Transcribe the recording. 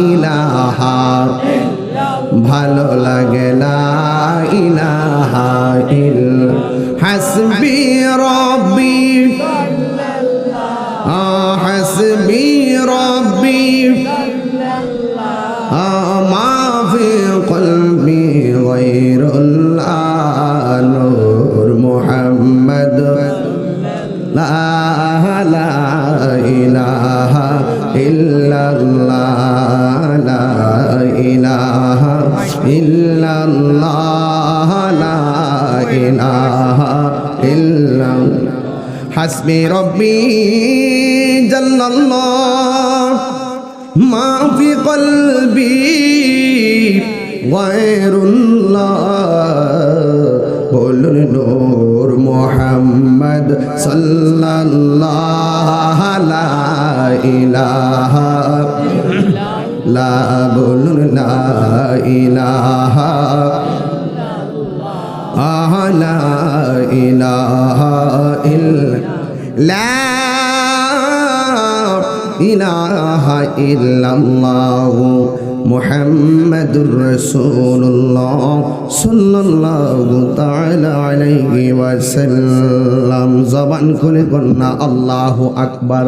ইলাহা ভালো লাগে লা ইলাহা ইল্লা হাসবি রব্বি হাসবি রব্বি মা ফি কলবি গায়রুল্লাহ নূর মুহাম্মদ লা ইলাহা ইল্লাল্লাহ লা ইলাহা ইল্লাল্লাহ লা ইলাহা ইল্লাল্লাহ হাসবি রব্বি জাল্লাল্লাহ মা ফি কলবি গায়রুল্লাহ বলুন নূর মুহাম্মদ সাল্লাল্লাহু লা ইলাহা লা বলুন লা ইলাহা লা ইলাহা ইল্লা ইলাহা ইল্লাল্লাহ মুহাম্মাদুর রাসূলুল্লাহ সাল্লাল্লাহু তাআলা আলাইহি ওয়াসাল্লাম। জবান খুলে বলনা আল্লাহু আকবার।